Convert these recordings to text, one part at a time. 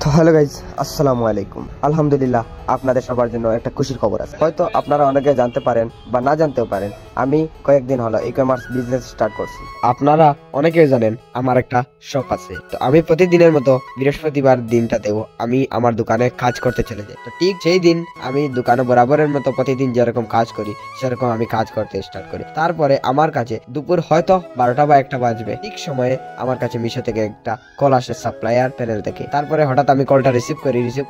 তো hello guys, আসসালামু আলাইকুম। আলহামদুলিল্লাহ, আপনাদের সবার জন্য একটা খুশির খবর আছে। হয়তো আপনারা অনেকে জানতে পারেন বা না জানতেও পারেন, আমি কয়েকদিন হলো ই কমার্স বিজনেস স্টার্ট করছি। আপনারা অনেকেই জানেন আমার একটা শপ আছে। তো আমি প্রতিদিনের মতো বৃহস্পতিবার দিনটাতেও আমি আমার দোকানে কাজ করতে চলে যাই। তো ঠিক সেই দিন আমি দোকানে বরাবরের মতো প্রতিদিন যেরকম কাজ করি সেরকম আমি কাজ করতে স্টার্ট করি। তারপরে আমার কাছে দুপুর হয়তো 12টা বা 1টা বাজবে, ঠিক সময়ে আমার কাছে মিশো থেকে একটা কল আসে সাপ্লায়ার প্যানেল থেকে। তারপরে হঠাৎ আমি কলটা রিসিভ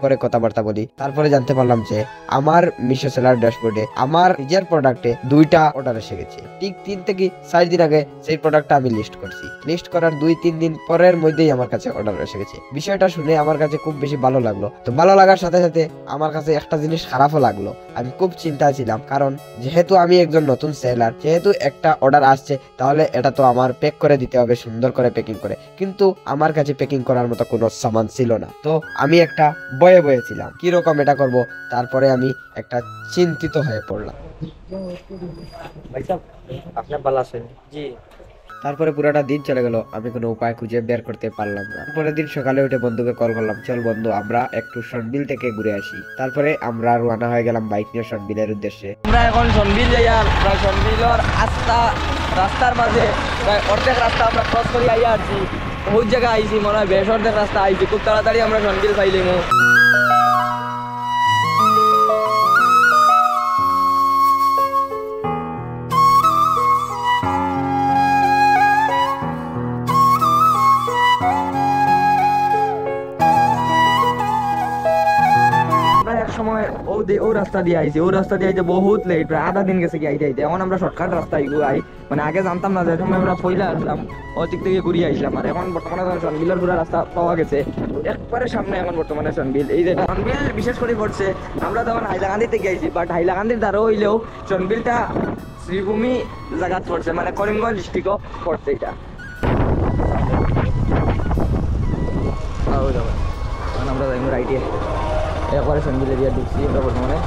করে কথাবার্তা বলি। তারপরে জানতে পারলাম যে আমার মিশো সেলার ড্যাশবোর্ডে আমার নিজের প্রোডাক্টে 2টা অর্ডার এসে গেছে। ঠিক 3 থেকে 4 দিন আগে সেই প্রোডাক্টটা আমি লিস্ট করছি। লিস্ট করার 2-3 দিন পরের মধ্যেই আমার কাছে অর্ডার এসে গেছে। বিষয়টা শুনে আমার কাছে খুব বেশি ভালো লাগলো। তো ভালো লাগার সাথে সাথে আমার কাছে একটা জিনিস খারাপও লাগলো। আমি খুব চিন্তায় ছিলাম, কারণ যেহেতু আমি একজন নতুন সেলার, যেহেতু একটা অর্ডার আসছে তাহলে এটা তো আমার প্যাক করে দিতে হবে, সুন্দর করে প্যাকিং করে। কিন্তু আমার কাছে প্যাকিং করার মতো কোনো সামান ছিল না। তো আমি একটা বয়ে ছিলাম কিরকম এটা করব। তারপরে আমি একটা চিন্তিত হয়ে পড়লাম। ভাই সাহেব, আপনি ভালো আছেন? জি। তারপরে পুরাটা দিন চলে গেল, আমি কোনো উপায় খুঁজে বের করতে পারলাম না। পরের দিন সকালে উঠে বন্ধুকে কল করলাম, চল বন্ধু আমরা একটু সনবিল থেকে ঘুরে আসি। তারপরে আমরা রওনা হয়ে গেলাম বাইক নিয়ে সনবিলের উদ্দেশ্যে। আমরা এখন সনবিল যাইয়া প্রায় সনবিলের রাস্তার মাঝে প্রায় অর্ধেক রাস্তা আমরা ক্রস করে আইয়া আসছি। বহুত জায়গা আইছি, মনে হয় বেশ অর্ধেক রাস্তা আইছি। খুব তাড়াতাড়ি আমরা সনবিল পাইলাম। সময় ও রাস্তা দিয়ে আইছি, ও রাস্তা দিয়ে আইতে বহুত লেট, প্রায় আধা দিন গেছে কি আইতে আইতে। এখন আমরা শর্টকাট রাস্তা আই, মানে আগে জানতাম না, যে সময় আমরা পয়লা আসলাম ওদিক থেকে ঘুরিয়ে আসলাম। আর এখন বর্তমানে সনবিলের পুরো রাস্তা পাওয়া গেছে একবারে সামনে। এখন বর্তমানে সনবিল, এই যে সনবিল বিশেষ করে পড়ছে। আমরা তখন হাইলাকান্দি থেকে আইছি, বাট হাইলাকান্দির দ্বারা হইলেও সনবিলটা শ্রীভূমি জায়গাত পড়ছে, মানে করিমগঞ্জ ডিস্ট্রিক্টও পড়ছে এটা। আমরা যাই রাইটে একবারে সনবিল এরিয়া ঢুকছি আমরা বর্তমানে।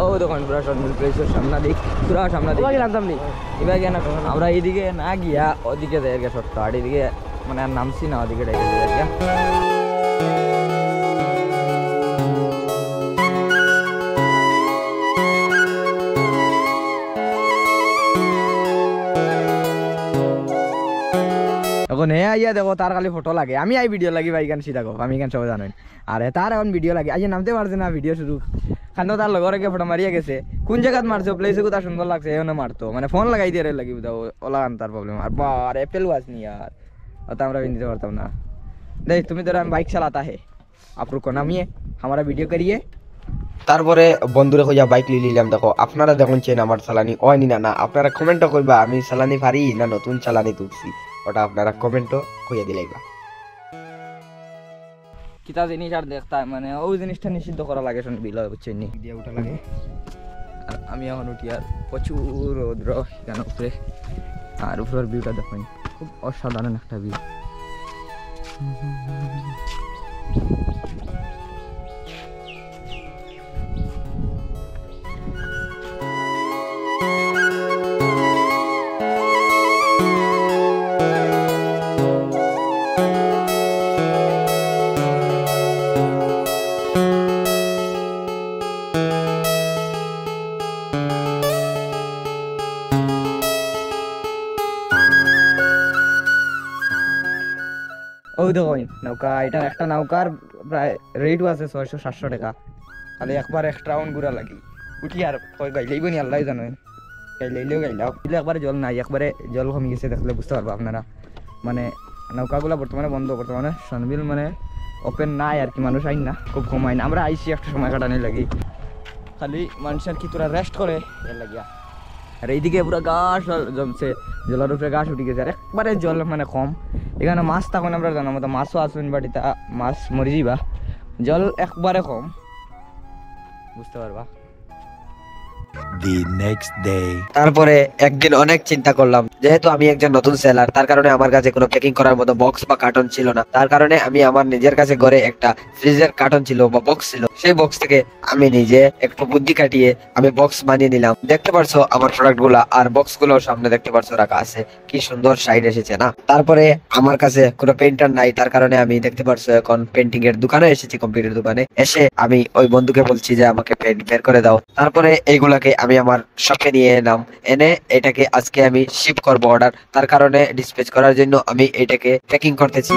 ও দোকান পুরা সনবিল প্লেসের সামনা দিক, পুরা সামনা দিক জানতাম নি। এবার গিয়ে না আমরা এইদিকে না গিয়া ওদিকে যাই গিয়া শর্টকাট, এদিকে মানে আর নামছি না, ওদিকে যাই গিয়া। এখন হে আইয়া দেখো তার খালি ফটো লাগে, আমি আই ভিডিও লাগি ভাই গান সিধা আমি গান সবাই জানেন। আর তার এখন ভিডিও লাগে, আইয়া নামতে পারছে না ভিডিও শুরু খানো, তার লগর আগে ফটো মারিয়া গেছে। কোন জায়গাত মারছো, প্লেসে কোথা সুন্দর লাগছে এখানে মারতো, মানে ফোন লাগাই দিয়ে লাগি ওলা তার প্রবলেম। আর অ্যাপেল ওয়াচ নি আর ওটা আমরা নিতে পারতাম না। দেখ তুমি তো আমি বাইক চালাতা হে আপরু को नामिए हमारा वीडियो करिए। তারপরে বন্ধুরে কইয়া বাইক লিয়ে নিলাম। দেখো আপনারা দেখুন চেন আমার চালানি হয়নি না, আপনারা কমেন্টও কইবা আমি চালানি পারি না নতুন চালানি তুলছি, ওটা আপনারা কমেন্টও কইয়া দিলাইবা। কিতা জিনিস আর দেখতা, মানে ওই জিনিসটা নিষিদ্ধ করা লাগে সনবিল, বুঝছেন নি দিয়ে উঠা লাগে। আর আমি এখন উঠি, আর প্রচুর রৌদ্র এখানে উপরে, আর উপরের ভিউটা দেখুন খুব অসাধারণ একটা ভিউ। ওই দেখুন নৌকা, এটা একটা নৌকার প্রায় রেটও আছে 600-700 টাকা। খালি একবার এক্সট্রা রাউন্ড ঘুরা লাগি উঠি, আর গাইলেইব নি আল্লাহ জানেন, গাইলেইলেও গাইলাও একবারে জল নাই, একবারে জল কমে গেছে, দেখলে বুঝতে পারবো আপনারা। মানে নৌকাগুলো বর্তমানে বন্ধ, বর্তমানে সনবিল মানে ওপেন নাই আর কি, মানুষ আইন না, খুব কম আইন। আমরা আইসি একটা সময় কাটানোর লাগি, খালি মানুষের কি তোরা রেস্ট করে এর লাগিয়া। আর এইদিকে পুরো গাছ জমছে, জলের উপরে গাছ উঠে গেছে, আর একবারে জল মানে কম। এখানে মাছ তখন আমরা জানার মতো মাছও আসবেন, বাট এটা মাছ মরে যাইবা, জল একবারে কম, বুঝতে পারবা। the next day. তারপরে একদিন অনেক চিন্তা করলাম, যেহেতু আমি একজন নতুন সেলার, তার কারণে আমার কাছে কোনো প্যাকিং করার মতো বক্স বা কার্টন ছিল না। তার কারণে আমি আমার নিজের কাছে ঘরে একটা ফ্রিজের কার্টন ছিল বা বক্স ছিল, সেই বক্স থেকে আমি নিজে একটু বুদ্ধি কাটিয়ে আমি বক্স বানিয়ে নিলাম। দেখতে পারছো আমার প্রোডাক্ট গুলা, আর বক্স গুলো সামনে দেখতে পারছো রাখা আছে, কি সুন্দর সাইড এসেছে না। তারপরে আমার কাছে কোনো পেন্টার নাই, তার কারণে আমি দেখতে পারছো এখন পেন্টিং এর দোকানে এসেছি, কম্পিউটার দোকানে এসে আমি ওই বন্ধুকে বলছি যে আমাকে পেন্ট বের করে দাও। তারপরে এইগুলাকে আমি আমার শপে নিয়ে এলাম, এনে এটাকে আজকে আমি শিপ করবো অর্ডার, তার কারণে ডিসপ্যাচ করার জন্য আমি এটাকে প্যাকিং করতেছি।